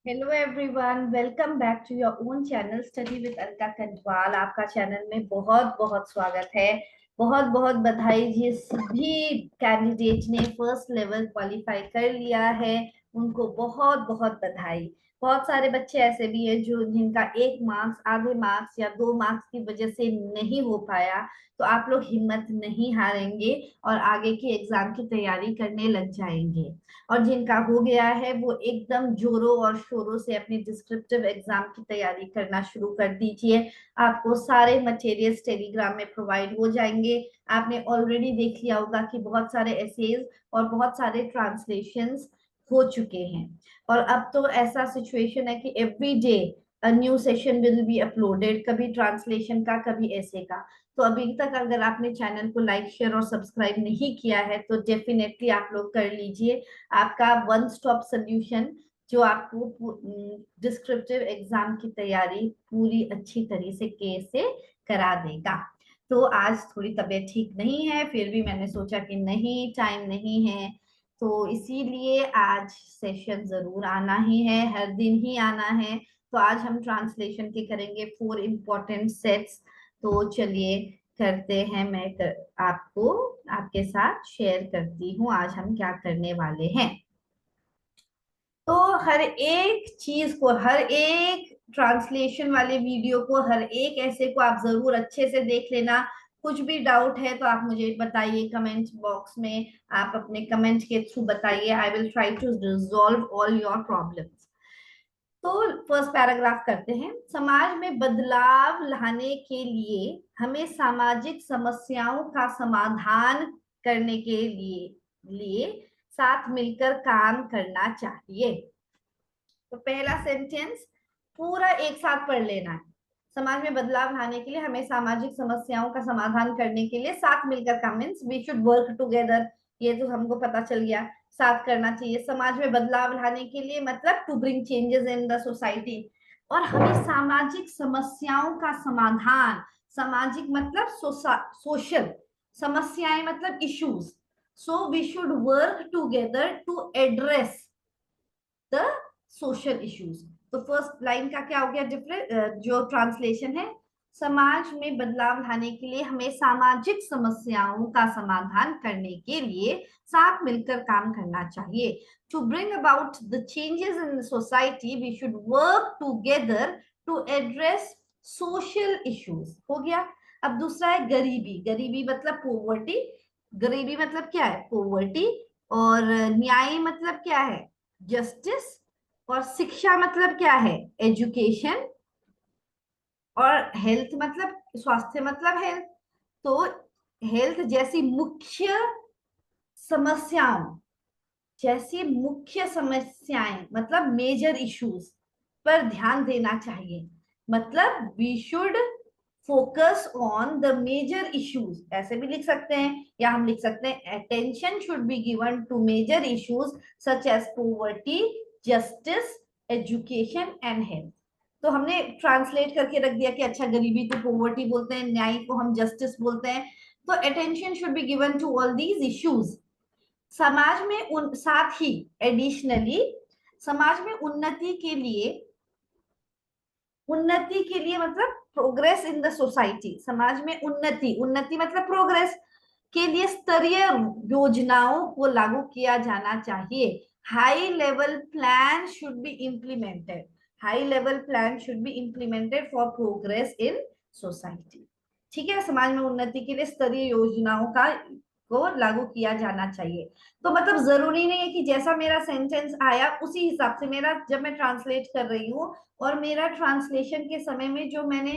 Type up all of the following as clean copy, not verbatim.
Hello everyone, welcome back to your own channel study with Alka Kantwal. आपका channel में बहुत बहुत स्वागत है। बहुत बहुत बधाई जिस भी कैंडिडेट ने फर्स्ट लेवल क्वालिफाई कर लिया है, उनको बहुत बहुत बधाई। बहुत सारे बच्चे ऐसे भी हैं जो जिनका 1 मार्क्स, आधे मार्क्स या 2 मार्क्स की वजह से नहीं हो पाया। तो आप लोग हिम्मत नहीं हारेंगे और आगे की एग्जाम की तैयारी करने लग जाएंगे। और जिनका हो गया है वो एकदम जोरों और शोरों से अपनी डिस्क्रिप्टिव एग्जाम की तैयारी करना शुरू कर दीजिए। आपको सारे मटेरियल्स टेलीग्राम में प्रोवाइड हो जाएंगे। आपने ऑलरेडी देख लिया होगा कि बहुत सारे एसेज और बहुत सारे ट्रांसलेशंस हो चुके हैं। और अब तो ऐसा सिचुएशन है कि every day new session will be uploaded, कभी ट्रांसलेशन का कभी ऐसे का। तो अभी तक अगर आपने चैनल को लाइक शेयर और सब्सक्राइब नहीं किया है तो डेफिनेटली आप लोग कर लीजिए। आपका वन स्टॉप सोल्यूशन जो आपको डिस्क्रिप्टिव एग्जाम की तैयारी पूरी अच्छी तरह से करा देगा। तो आज थोड़ी तबीयत ठीक नहीं है, फिर भी मैंने सोचा कि नहीं, टाइम नहीं है, तो इसीलिए आज सेशन जरूर आना ही है, हर दिन ही आना है। तो आज हम ट्रांसलेशन के करेंगे 4 इम्पोर्टेंट सेट्स। तो चलिए करते हैं। आपको आपके साथ शेयर करती हूँ आज हम क्या करने वाले हैं। तो हर एक चीज को, हर एक ट्रांसलेशन वाले वीडियो को, हर एक ऐसे को आप जरूर अच्छे से देख लेना। कुछ भी डाउट है तो आप मुझे बताइए कमेंट बॉक्स में। आप अपने कमेंट के थ्रू बताइए, I will try to resolve all your problems. तो फर्स्ट पैराग्राफ करते हैं। समाज में बदलाव लाने के लिए हमें सामाजिक समस्याओं का समाधान करने के लिए साथ मिलकर काम करना चाहिए। तो पहला सेंटेंस पूरा एक साथ पढ़ लेना है। समाज में बदलाव लाने के लिए हमें सामाजिक समस्याओं का समाधान करने के लिए साथ मिलकर काम, means we should work together. ये तो हमको पता चल गया, साथ करना चाहिए। समाज में बदलाव लाने के लिए मतलब to bring changes in the society. और हमें सामाजिक समस्याओं का समाधान, सामाजिक मतलब सोशल, समस्याएं मतलब issues. So we should work together to address the social issues. तो फर्स्ट लाइन का क्या हो गया, डिफरेंट जो ट्रांसलेशन है, समाज में बदलाव लाने के लिए हमें सामाजिक समस्याओं का समाधान करने के लिए साथ मिलकर काम करना चाहिए। To bring about the changes in society we should work together to address social issues. हो गया। अब दूसरा है गरीबी। गरीबी मतलब पोवर्टी। गरीबी मतलब क्या है, पोवर्टी। और न्याय मतलब क्या है, जस्टिस। और शिक्षा मतलब क्या है, एजुकेशन। और हेल्थ मतलब स्वास्थ्य मतलब हेल्थ। तो हेल्थ समस्याओं जैसी मुख्य समस्याएं मतलब मेजर इश्यूज पर ध्यान देना चाहिए। मतलब we should focus on the major issues, ऐसे भी लिख सकते हैं, या हम लिख सकते हैं attention should be given to major issues such as poverty, justice, education and health. तो हमने ट्रांसलेट करके रख दिया कि अच्छा, गरीबी को पोवर्टी बोलते हैं, न्याय को हम जस्टिस बोलते हैं। तो attention should be given to all these issues. समाज में साथ ही एडिशनली समाज में उन्नति के लिए मतलब प्रोग्रेस इन द सोसाइटी। समाज में उन्नति, उन्नति मतलब प्रोग्रेस के लिए स्तरीय योजनाओं को लागू किया जाना चाहिए। High level plan should be implemented. High level plan should be implemented for progress in society. ठीक है, समाज में उन्नति के लिए स्तरीय योजनाओं का को लागू किया जाना चाहिए। तो मतलब जरूरी नहीं है कि जैसा मेरा सेंटेंस आया उसी हिसाब से मेरा, जब मैं ट्रांसलेट कर रही हूँ और मेरा ट्रांसलेशन के समय में जो मैंने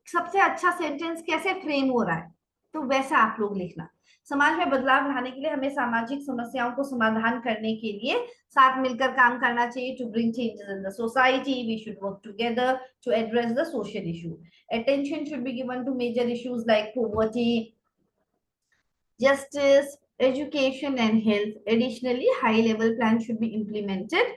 सबसे अच्छा सेंटेंस कैसे फ्रेम हो रहा है, तो वैसा आप लोग लिखना। समाज में बदलाव लाने के लिए हमें सामाजिक समस्याओं को समाधान करने के लिए साथ मिलकर काम करना चाहिए। To bring changes in the society we should work together to address the social issue. Attention should be given to major issues like poverty, justice, education and health. Additionally, high level plan should be implemented.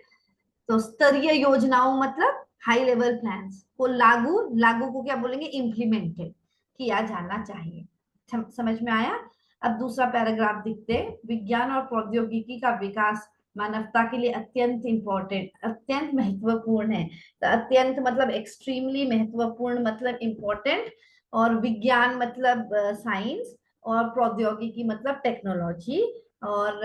तो स्तरीय योजनाओं मतलब high level plans को लागू, लागू को क्या बोलेंगे, इम्प्लीमेंटेड किया जाना चाहिए। समझ में आया। अब दूसरा पैराग्राफ दिखते हैं। विज्ञान और प्रौद्योगिकी का विकास मानवता के लिए अत्यंत इम्पोर्टेंट, अत्यंत महत्वपूर्ण है। तो अत्यंत मतलब एक्सट्रीमली, महत्वपूर्ण मतलब इम्पोर्टेंट, और विज्ञान मतलब साइंस, और प्रौद्योगिकी मतलब टेक्नोलॉजी। और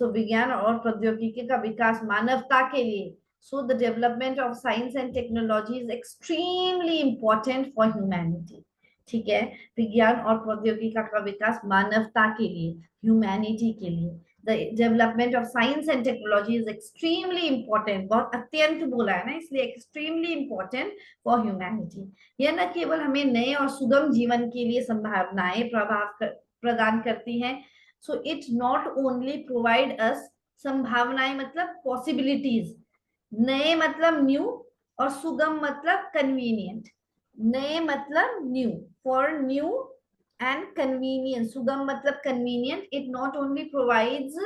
विज्ञान और प्रौद्योगिकी का विकास मानवता के लिए, so the development of science and technology is extremely important for humanity. ठीक है, विज्ञान और प्रौद्योगिकी का विकास मानवता के लिए, ह्यूमैनिटी के लिए, the development of science and technology is extremely important, बहुत अत्यंत बोला है ना, इसलिए एक्सट्रीमली इंपॉर्टेंट फॉर ह्यूमैनिटी। यह न केवल हमें नए और सुगम जीवन के लिए संभावनाएं प्रदान करती हैं, so it not only provide us, संभावनाएं मतलब पॉसिबिलिटीज, नए मतलब न्यू, और सुगम मतलब कन्वीनियंट। नए मतलब new, for new and convenient, सुगम मतलब convenient. It not only provides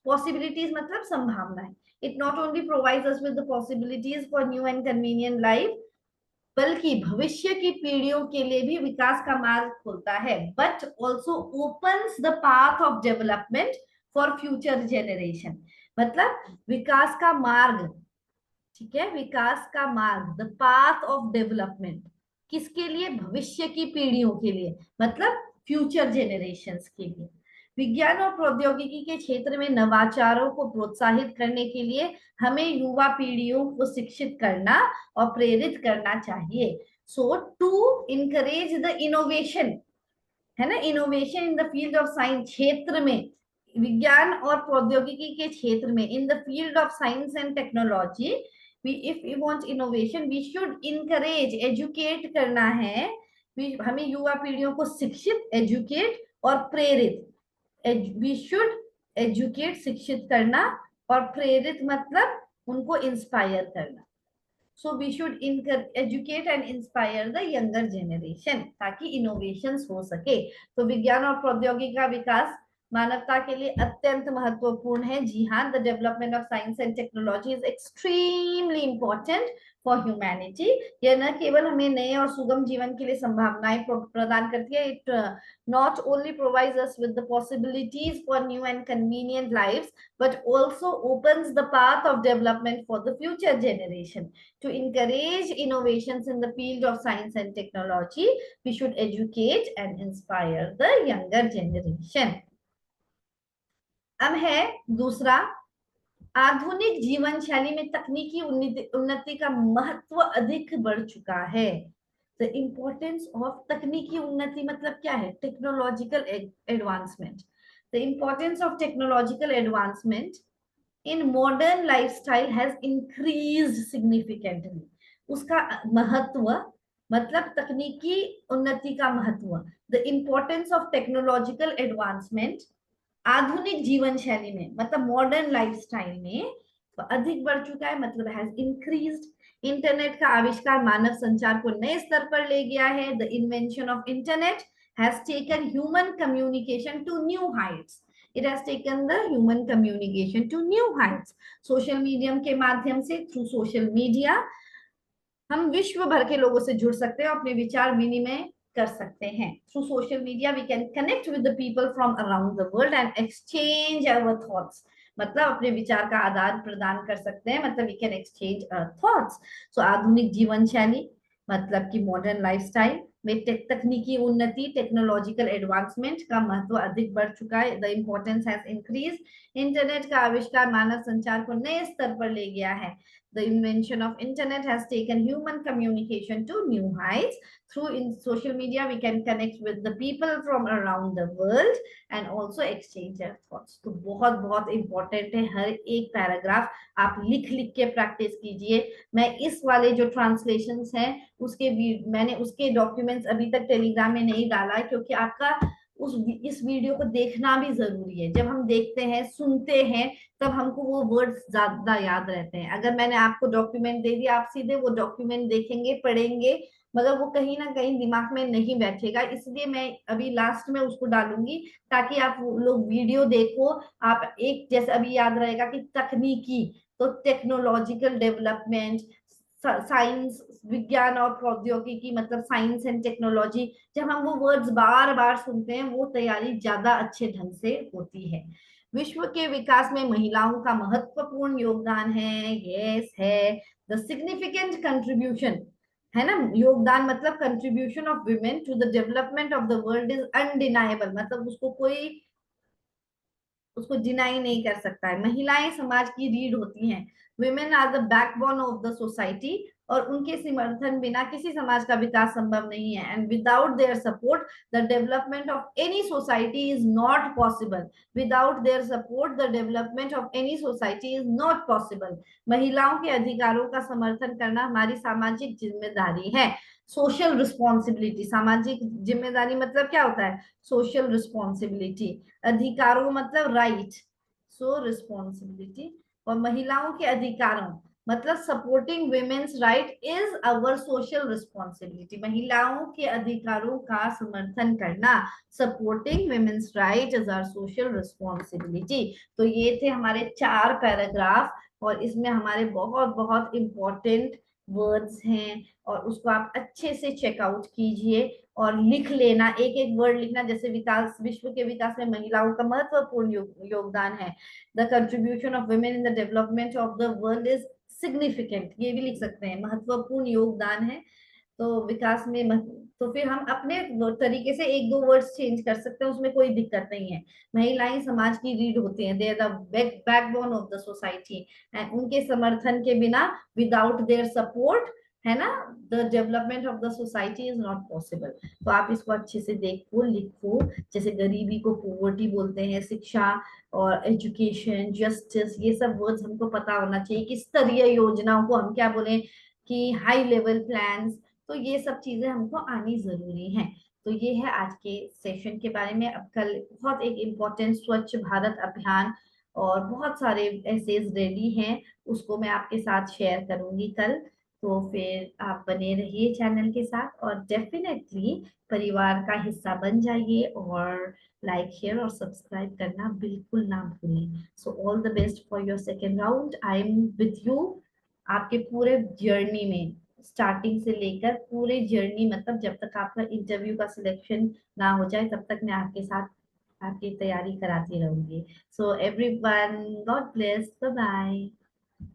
possibilities मतलब संभावनाएं, it not only provides us with the possibilities for new and convenient life, बल्कि भविष्य की पीढ़ियों के लिए भी विकास का मार्ग खोलता है, but also opens the path of development for future generation. मतलब विकास का मार्ग, ठीक है, विकास का मार्ग, द पाथ ऑफ डेवलपमेंट, किसके लिए? भविष्य की पीढ़ियों के लिए, मतलब फ्यूचर जेनरेशंस के लिए। विज्ञान और प्रौद्योगिकी के क्षेत्र में नवाचारों को प्रोत्साहित करने के लिए हमें युवा पीढ़ियों को शिक्षित करना और प्रेरित करना चाहिए। So to encourage the innovation, है ना, innovation in the field of science, क्षेत्र में, विज्ञान और प्रौद्योगिकी के क्षेत्र में, in the field of science and technology, if we want innovation we should encourage, educate करना है, हमें युवा पीढ़ियों को शिक्षित, एजुकेट और प्रेरित, वी शुड एजुकेट, शिक्षित करना, और प्रेरित मतलब उनको इंस्पायर करना। So we should educate and inspire the younger generation, ताकि इनोवेशंस हो सके। तो विज्ञान और प्रौद्योगिकी का विकास मानवता के लिए अत्यंत महत्वपूर्ण है। जी हाँ, the development of science and technology is extremely important for humanity. यह न केवल हमें नए और सुगम जीवन के लिए संभावनाएं प्रदान करती है, it not only provides us with the possibilities for new and convenient lives, but also opens the path of development for the future generation. To encourage innovations in the field of science and technology, we should educate and inspire the younger generation. अब है दूसरा, आधुनिक जीवन शैली में तकनीकी उन्नति का महत्व अधिक बढ़ चुका है। द इम्पोर्टेंस ऑफ तकनीकी उन्नति मतलब क्या है? Technological advancement. The importance of technological advancement in modern lifestyle has increased significantly. उसका महत्व मतलब तकनीकी उन्नति का महत्व, the importance of technological advancement आधुनिक जीवन शैली में, मतलब मॉडर्न लाइफस्टाइल में अधिक बढ़ चुका है, मतलब हैज इंक्रीज्ड। इंटरनेट का आविष्कार मानव संचार को नए स्तर पर ले गया है। The invention of internet has taken human communication to new heights. It has taken the human communication to new heights. Social media के माध्यम से, थ्रू सोशल मीडिया हम विश्व भर के लोगों से जुड़ सकते हैं, अपने विचार विनिमय कर सकते हैं। Through social media we can connect with the people from around the world and exchange our thoughts, मतलब अपने विचार का आदान प्रदान कर सकते हैं, मतलब वी कैन एक्सचेंज थॉट्स। सो आधुनिक जीवन शैली मतलब कि मॉडर्न लाइफस्टाइल में तकनीकी उन्नति, टेक्नोलॉजिकल एडवांसमेंट का महत्व अधिक बढ़ चुका है। The importance has increase. Internet का आविष्कार मानव संचार को नए स्तर पर ले गया है। The invention of internet has taken human communication to new heights. Through social media, we can connect with the people from around the world and also exchange their thoughts. तो बहुत बहुत important है, हर एक पैराग्राफ आप लिख लिख के practice कीजिए। मैं इस वाले जो ट्रांसलेशंस हैं उसके मैंने उसके डॉक्यूमेंट्स अभी तक टेलीग्राम में नहीं डाला है, क्योंकि आपका इस वीडियो को देखना भी जरूरी है। जब हम देखते हैं, सुनते हैं, तब हमको वो वर्ड्स ज्यादा याद रहते हैं। अगर मैंने आपको डॉक्यूमेंट दे दिया, आप सीधे वो डॉक्यूमेंट देखेंगे, पढ़ेंगे, मगर वो कहीं ना कहीं दिमाग में नहीं बैठेगा। इसलिए मैं अभी लास्ट में उसको डालूंगी, ताकि आप लोग वीडियो देखो, आप एक जैसे अभी याद रहेगा कि तकनीकी, तो टेक्नोलॉजिकल डेवलपमेंट, साइंस, विज्ञान और प्रौद्योगिकी मतलब साइंस एंड टेक्नोलॉजी। जब हम वो वर्ड्स बार बार सुनते हैं, वो तैयारी ज्यादा अच्छे ढंग से होती है। विश्व के विकास में महिलाओं का महत्वपूर्ण योगदान है, यस है। द सिग्निफिकेंट कंट्रीब्यूशन, है ना, योगदान मतलब contribution of women to the development of the world is undeniable, मतलब उसको डिनाई नहीं कर सकता है। महिलाएं समाज की रीढ़ होती हैं। Women are the backbone of the society, और उनके समर्थन बिना किसी समाज का विकास संभव नहीं है। And without their support the development of any society is not possible. Without their support the development of any society is not possible. महिलाओं के अधिकारों का समर्थन करना हमारी सामाजिक जिम्मेदारी है। सोशल रिस्पॉन्सिबिलिटी, सामाजिक जिम्मेदारी मतलब क्या होता है? Social responsibility. अधिकारों मतलब राइट, सो रिस्पॉन्सिबिलिटी। और महिलाओं के अधिकारों मतलब supporting women's right is our social responsibility. महिलाओं के अधिकारों का समर्थन करना, supporting women's right is our social responsibility. तो ये थे हमारे 4 पैराग्राफ, और इसमें हमारे बहुत बहुत इंपॉर्टेंट वर्ड्स हैं, और उसको आप अच्छे से चेकआउट कीजिए और लिख लेना, एक एक वर्ड लिखना। जैसे विकास, विश्व के विकास में महिलाओं का महत्वपूर्ण योगदान है। The contribution of women in the development of the world is significant, ये भी लिख सकते हैं, महत्वपूर्ण योगदान है। तो विकास में तो फिर हम अपने तरीके से एक दो वर्ड्स चेंज कर सकते हैं, उसमें कोई दिक्कत नहीं है। महिलाएं समाज की रीढ़ होती हैं, they are the backbone of the society, and उनके समर्थन के बिना, विदाउट देयर सपोर्ट, है ना, the development of the society is not possible. तो आप इसको अच्छे से देखो, लिखो। जैसे गरीबी को पोवर्टी बोलते हैं, शिक्षा और एजुकेशन, जस्टिस, ये सब वर्ड्स हमको पता होना चाहिए कि स्तरीय योजनाओं को हम क्या बोले, कि हाई लेवल प्लान्स। तो ये सब चीजें हमको आनी जरूरी है। तो ये है आज के सेशन के बारे में। अब कल बहुत एक इम्पोर्टेंट स्वच्छ भारत अभियान और बहुत सारे एसेज रेडी हैं, उसको मैं आपके साथ शेयर करूंगी कल। तो फिर आप बने रहिए चैनल के साथ, और डेफिनेटली परिवार का हिस्सा बन जाइए, और लाइक शेयर और सब्सक्राइब करना बिल्कुल ना भूलें। So all the best for your second round. I am with you आपके पूरे जर्नी में, स्टार्टिंग से लेकर पूरे जर्नी, मतलब जब तक आपका इंटरव्यू का सिलेक्शन ना हो जाए तब तक मैं आपके साथ आपकी तैयारी कराती रहूंगी। So everyone, God bless, bye bye.